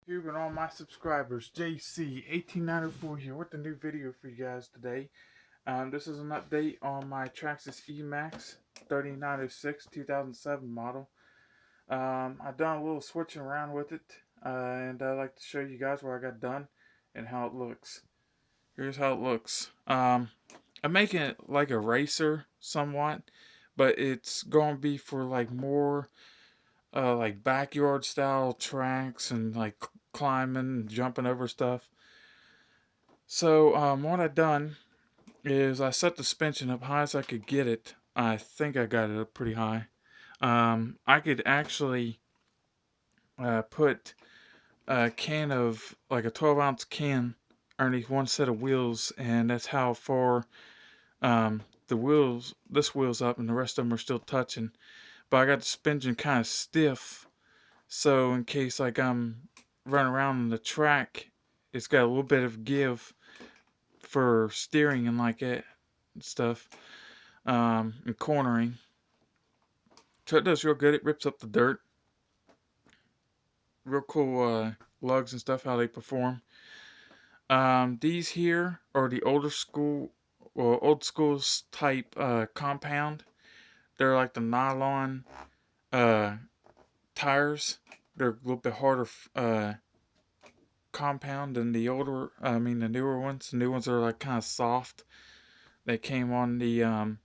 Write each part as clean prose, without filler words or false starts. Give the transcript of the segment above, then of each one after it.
YouTube and all my subscribers, JC1894 here with a new video for you guys today. This is an update on my Traxxas E-maxx 3906 2007 model. I've done a little switching around with it, and I'd like to show you guys what I got done and how it looks. Here's how it looks. I'm making it like a racer somewhat, but it's going to be for like more like backyard style tracks and like climbing and jumping over stuff. So what I done is I set the suspension up high as I could get it. I think I got it up pretty high. I could actually put a can of like a 12-ounce can underneath one set of wheels, and that's how far this wheel's up, and the rest of them are still touching. But I got the suspension kind of stiff, so in case like I'm running around on the track, it's got a little bit of give for steering and like it and stuff, and cornering. So it does real good. It rips up the dirt. Real cool lugs and stuff, how they perform. These here are the old school type compound. They're like the nylon uh, tires. They're a little bit harder compound than the newer ones. The new ones are like kind of soft. They came on the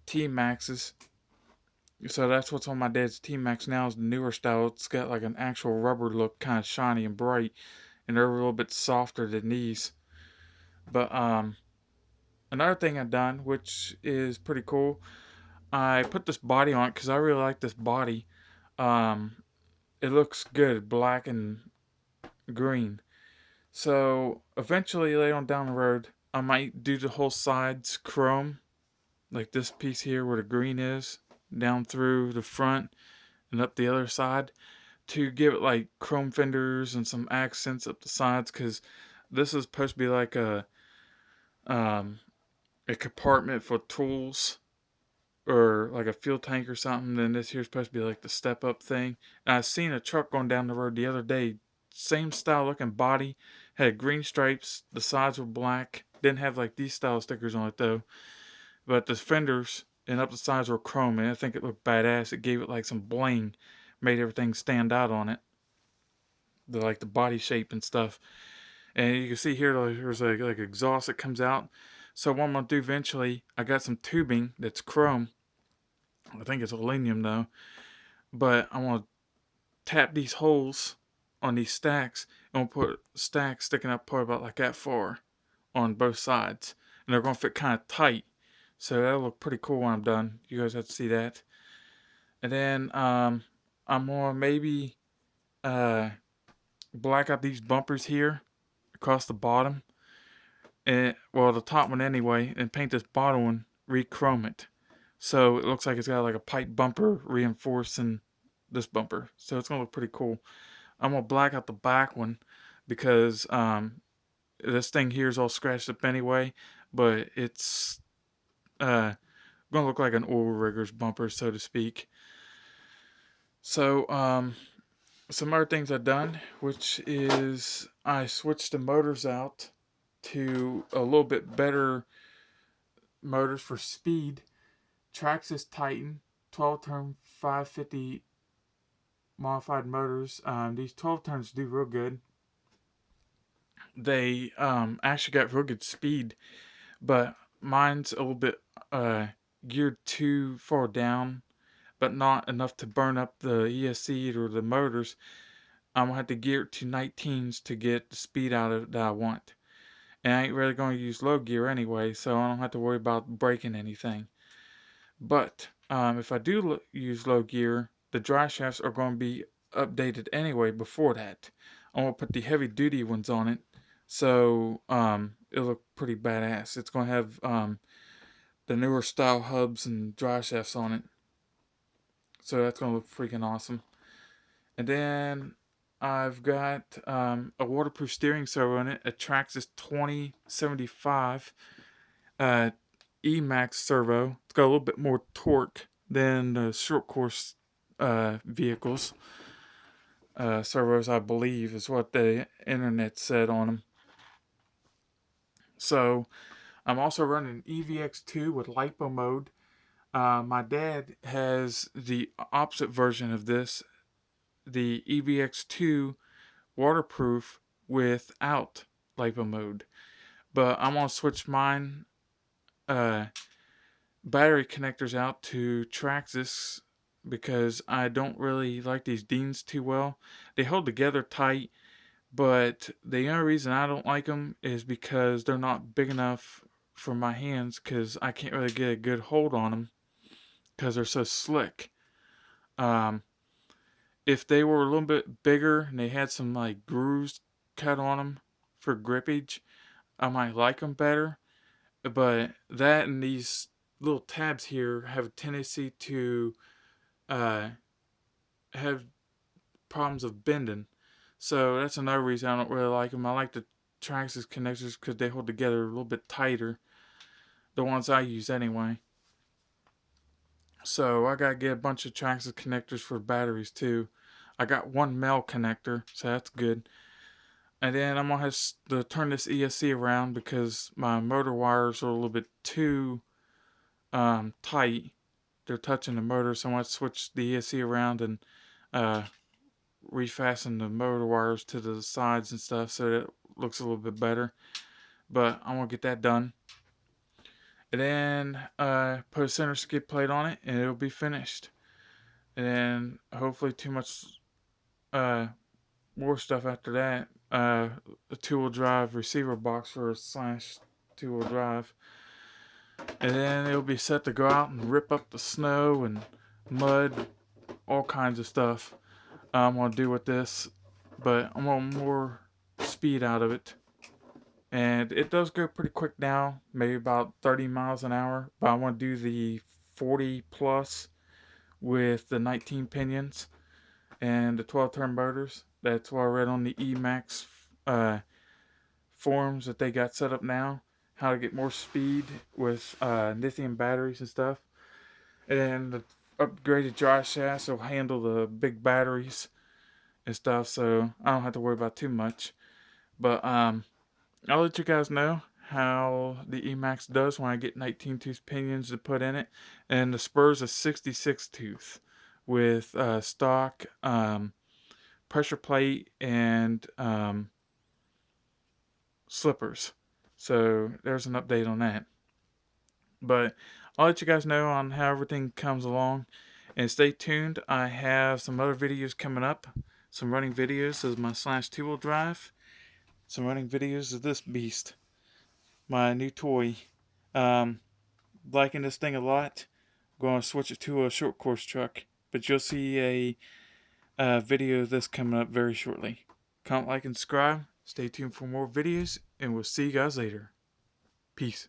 T-maxes. So that's what's on my dad's T-maxx now is the newer style. It's got like an actual rubber look, kind of shiny and bright, and they're a little bit softer than these. But another thing I've done, which is pretty cool, I put this body on it because I really like this body. Um, it looks good, black and green. So eventually, later on down the road, I might do the whole sides chrome, like this piece here where the green is, down through the front and up the other side, to give it like chrome fenders and some accents up the sides, because this is supposed to be like um, a compartment for tools or like a fuel tank or something. Then this here's supposed to be like the step up thing. And I seen a truck going down the road the other day, same style looking body, had green stripes, the sides were black, didn't have like these style stickers on it though, but the fenders and up the sides were chrome, and I think it looked badass. It gave it like some bling, made everything stand out on it, the body shape and stuff. And you can see here there's like exhaust that comes out. So what I'm gonna do eventually, I got some tubing that's chrome. I think it's aluminum though, but I'm gonna tap these holes on these stacks, and we'll put stacks sticking up part about like that far on both sides, and they're gonna fit kind of tight. So that'll look pretty cool when I'm done. You guys have to see that. And then I'm gonna maybe uh, black out these bumpers here across the bottom, and well the top one anyway, and paint this bottom one, re-chrome it, so it looks like it's got like a pipe bumper reinforcing this bumper. So it's gonna look pretty cool. I'm gonna black out the back one because this thing here is all scratched up anyway, but it's gonna look like an oil rigger's bumper, so to speak. So some other things I've done, which is I switched the motors out to a little bit better motors for speed. Traxxas Titan 12-turn 550 modified motors. These 12 turns do real good. They actually got real good speed, but mine's a little bit geared too far down, but not enough to burn up the ESC or the motors. I'm gonna have to gear it to 19s to get the speed out of it that I want. And I ain't really gonna use low gear anyway, so I don't have to worry about breaking anything. But if I do use low gear, the dry shafts are going to be updated anyway before that. I'm going to put the heavy duty ones on it, so it'll look pretty badass. It's going to have the newer style hubs and dry shafts on it, so that's going to look freaking awesome. And then I've got a waterproof steering servo in it, a Traxxas 2075 E-maxx servo. It's got a little bit more torque than the short course vehicles. servos, I believe, is what the internet said on them. So I'm also running EVX2 with lipo mode. My dad has the opposite version of this, the EVX2 waterproof without lipo mode. But I'm gonna switch mine uh, battery connectors out to Traxxas because I don't really like these Deans too well. They hold together tight, but the only reason I don't like them is because they're not big enough for my hands because I can't really get a good hold on them because they're so slick. Um, if they were a little bit bigger and they had some like grooves cut on them for grippage, I might like them better. But that and these little tabs here have a tendency to uh, have problems of bending. So that's another reason I don't really like them. I like the Traxxas connectors because they hold together a little bit tighter. The ones I use anyway. So I gotta get a bunch of Traxxas connectors for batteries too. I got one male connector, so that's good. And then I'm gonna have to turn this ESC around because my motor wires are a little bit too tight. They're touching the motor, so I want to switch the ESC around and uh, refasten the motor wires to the sides and stuff so that it looks a little bit better. But I'm gonna get that done. And then put a center skid plate on it and it'll be finished. And then hopefully too much more stuff after that. A two-wheel drive receiver box for a slash two-wheel drive. And then it'll be set to go out and rip up the snow and mud, all kinds of stuff I'm going to do with this. But I want more speed out of it. And it does go pretty quick now, maybe about 30 miles an hour. But I want to do the 40 plus with the 19 pinions and the 12 turn motors. That's what I read on the Emaxx forums that they got set up now. How to get more speed with lithium batteries and stuff. And the upgraded drive shafts will handle the big batteries and stuff, so I don't have to worry about too much. But I'll let you guys know how the Emaxx does when I get 19 tooth pinions to put in it. And the spur's a 66 tooth with stock pressure plate and slippers. So there's an update on that. But I'll let you guys know on how everything comes along. And stay tuned. I have some other videos coming up. Some running videos of my slash two-wheel drive. Some running videos of this beast. My new toy. Um, Liking this thing a lot. I'm going to switch it to a short course truck. But you'll see a video of this coming up very shortly. Comment, like, and subscribe. Stay tuned for more videos. And we'll see you guys later. Peace.